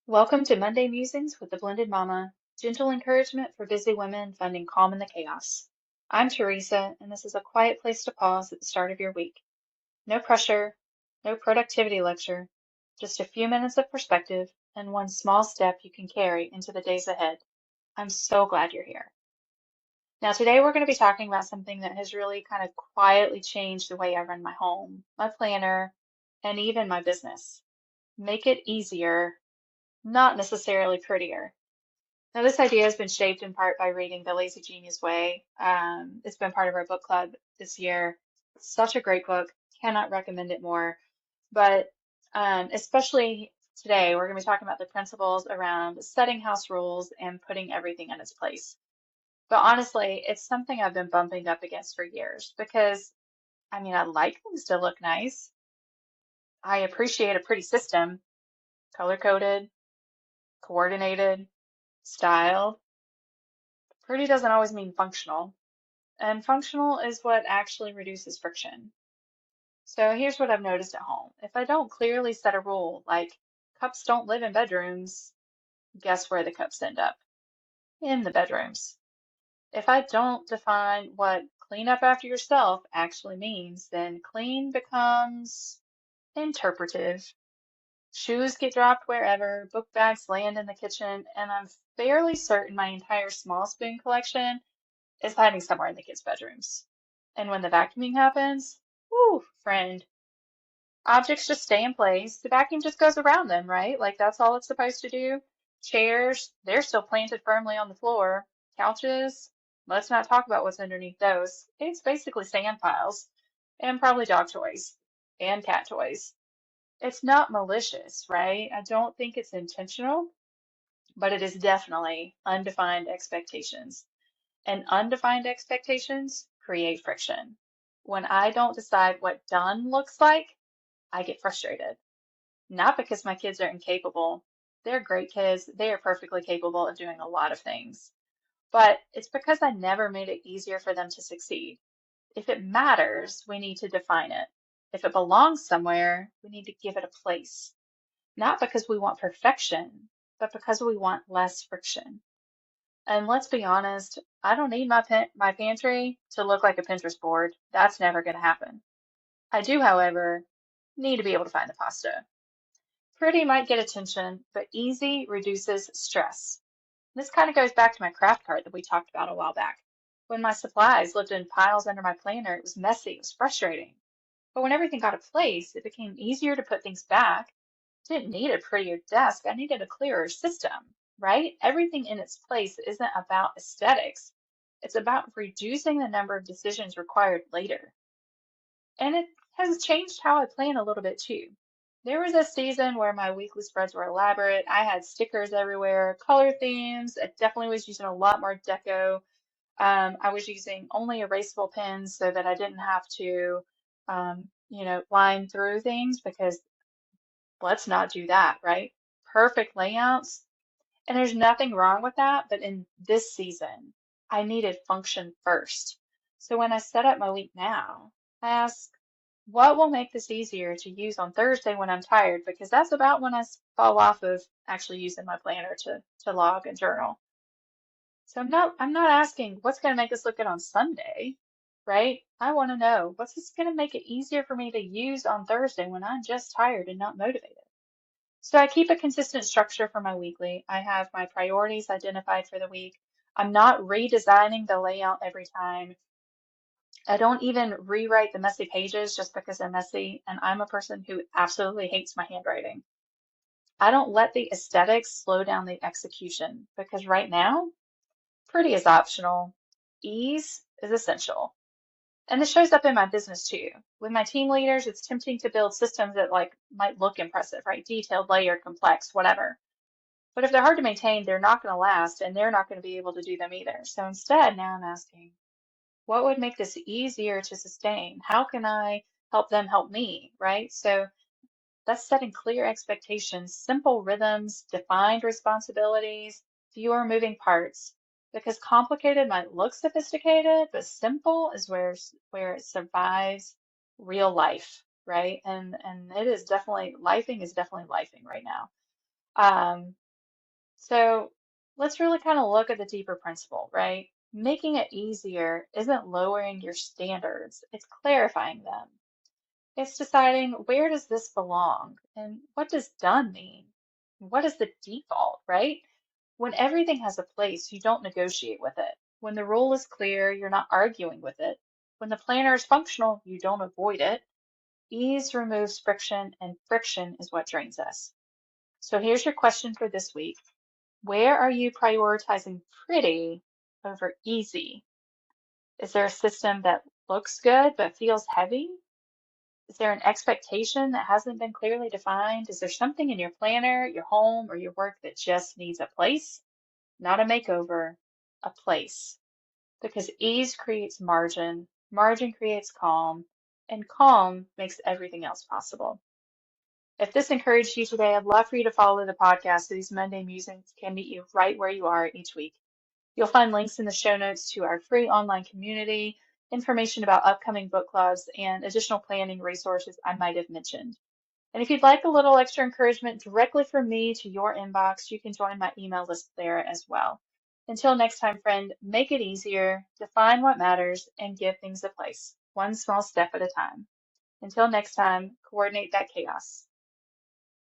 Welcome to Monday Musings with the Blended Mama, gentle encouragement for busy women finding calm in the chaos. I'm Teresa, and this is a quiet place to pause at the start of your week. No pressure, no productivity lecture, just a few minutes of perspective and one small step you can carry into the days ahead. I'm so glad you're here. Now, today we're going to be talking about something that has really kind of quietly changed the way I run my home, my planner, and even my business. Make it easier, not necessarily prettier. Now, this idea has been shaped in part by reading The Lazy Genius Way. It's been part of our book club this year. Such a great book. Cannot recommend it more. But especially today, we're going to be talking about the principles around setting house rules and putting everything in its place. But honestly, it's something I've been bumping up against for years because, I like things to look nice. I appreciate a pretty system, color coded, coordinated, styled. Pretty doesn't always mean functional. And functional is what actually reduces friction. So here's what I've noticed at home. If I don't clearly set a rule, like cups don't live in bedrooms, guess where the cups end up? In the bedrooms. If I don't define what clean up after yourself actually means, then clean becomes interpretive. Shoes get dropped wherever, book bags land in the kitchen, and I'm fairly certain my entire small spoon collection is hiding somewhere in the kids' bedrooms. And when the vacuuming happens, whoo, friend, objects just stay in place. The vacuum just goes around them, right? Like that's all it's supposed to do. Chairs, they're still planted firmly on the floor. Couches, let's not talk about what's underneath those. It's basically sand piles and probably dog toys and cat toys. It's not malicious, right? I don't think it's intentional, but it is definitely undefined expectations. And undefined expectations create friction. When I don't decide what done looks like, I get frustrated. Not because my kids are incapable. They're great kids. They are perfectly capable of doing a lot of things. But it's because I never made it easier for them to succeed. If it matters, we need to define it. If it belongs somewhere, we need to give it a place. Not because we want perfection, but because we want less friction. And let's be honest, I don't need my pantry to look like a Pinterest board. That's never going to happen. I do, however, need to be able to find the pasta. Pretty might get attention, but easy reduces stress. This kind of goes back to my craft cart that we talked about a while back. When my supplies lived in piles under my planner, it was messy, it was frustrating. But when everything got a place, it became easier to put things back. Didn't need a prettier desk, I needed a clearer system, right? Everything in its place isn't about aesthetics. It's about reducing the number of decisions required later. And it has changed how I plan a little bit too. There was a season where my weekly spreads were elaborate. I had stickers everywhere, color themes. I definitely was using a lot more deco. I was using only erasable pens so that I didn't have to, line through things because let's not do that, right? Perfect layouts. And there's nothing wrong with that, but in this season, I needed function first. So when I set up my week now, I ask, what will make this easier to use on Thursday when I'm tired? Because that's about when fall off of actually using my planner to log and journal. So I'm not asking what's going to make this look good on Sunday, right? I want to know what's this going to make it easier for me to use on Thursday when I'm just tired and not motivated. So I keep a consistent structure for my weekly. I have my priorities identified for the week. I'm not redesigning the layout every time. I don't even rewrite the messy pages just because they're messy, and I'm a person who absolutely hates my handwriting. I don't let the aesthetics slow down the execution because right now, pretty is optional. Ease is essential. And this shows up in my business too. With my team leaders, it's tempting to build systems that like might look impressive, right? Detailed, layered, complex, whatever. But if they're hard to maintain, they're not going to last and they're not going to be able to do them either. So instead, now I'm asking, what would make this easier to sustain? How can I help them help me, right? So that's setting clear expectations, simple rhythms, defined responsibilities, fewer moving parts. Because complicated might look sophisticated, but simple is where it survives real life, right? And it is definitely lifing right now. Um, so let's really kind of look at the deeper principle, right? Making it easier isn't lowering your standards, it's clarifying them. It's deciding where does this belong and what does done mean? What is the default, right? When everything has a place, you don't negotiate with it. When the rule is clear, you're not arguing with it. When the planner is functional, you don't avoid it. Ease removes friction, and friction is what drains us. So here's your question for this week. Where are you prioritizing pretty over easy? Is there a system that looks good but feels heavy? Is there an expectation that hasn't been clearly defined? Is there something in your planner, your home, or your work that just needs a place? Not a makeover, a place. Because ease creates margin, margin creates calm, and calm makes everything else possible. If this encouraged you today, I'd love for you to follow the podcast so these Monday musings can meet you right where you are each week. You'll find links in the show notes to our free online community, information about upcoming book clubs, and additional planning resources I might have mentioned. And if you'd like a little extra encouragement directly from me to your inbox, you can join my email list there as well. Until next time, friend, make it easier, define what matters, and give things a place, one small step at a time. Until next time, coordinate that chaos.